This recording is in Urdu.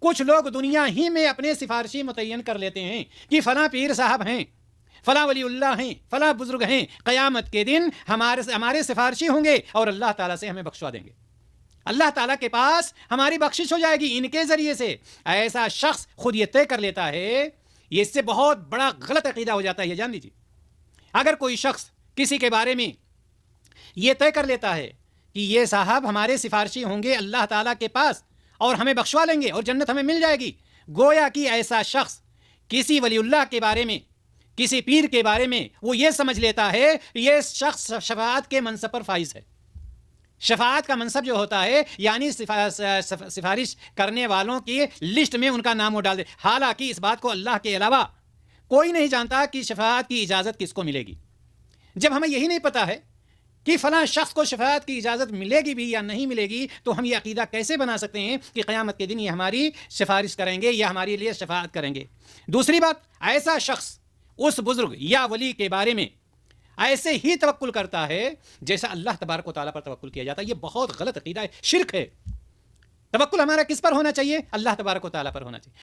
کچھ لوگ دنیا ہی میں اپنے سفارشی متعین کر لیتے ہیں کہ فلاں پیر صاحب ہیں، فلاں ولی اللہ ہیں، فلاں بزرگ ہیں، قیامت کے دن ہمارے سفارشی ہوں گے اور اللہ تعالیٰ سے ہمیں بخشوا دیں گے، اللہ تعالیٰ کے پاس ہماری بخشش ہو جائے گی ان کے ذریعے سے۔ ایسا شخص خود یہ طے کر لیتا ہے، یہ اس سے بہت بڑا غلط عقیدہ ہو جاتا ہے، یہ جان لیجیے۔ اگر کوئی شخص کسی کے بارے میں یہ طے کر لیتا ہے کہ یہ صاحب ہمارے سفارشی ہوں گے اللہ تعالیٰ کے پاس اور ہمیں بخشوا لیں گے اور جنت ہمیں مل جائے گی، گویا کہ ایسا شخص کسی ولی اللہ کے بارے میں، کسی پیر کے بارے میں وہ یہ سمجھ لیتا ہے یہ شخص شفاعت کے منصب پر فائز ہے۔ شفاعت کا منصب جو ہوتا ہے یعنی سفارش کرنے والوں کی لسٹ میں ان کا نام وہ ڈال دے، حالانکہ اس بات کو اللہ کے علاوہ کوئی نہیں جانتا کہ شفاعت کی اجازت کس کو ملے گی۔ جب ہمیں یہی نہیں پتا ہے کہ فلاں شخص کو شفاعت کی اجازت ملے گی بھی یا نہیں ملے گی، تو ہم یہ عقیدہ کیسے بنا سکتے ہیں کہ قیامت کے دن یہ ہماری سفارش کریں گے یا ہمارے لیے شفاعت کریں گے؟ دوسری بات، ایسا شخص اس بزرگ یا ولی کے بارے میں ایسے ہی توکل کرتا ہے جیسا اللہ تبارک و تعالیٰ پر توکل کیا جاتا ہے۔ یہ بہت غلط عقیدہ ہے، شرک ہے۔ توکل ہمارا کس پر ہونا چاہیے؟ اللہ تبارک و تعالیٰ پر ہونا چاہیے۔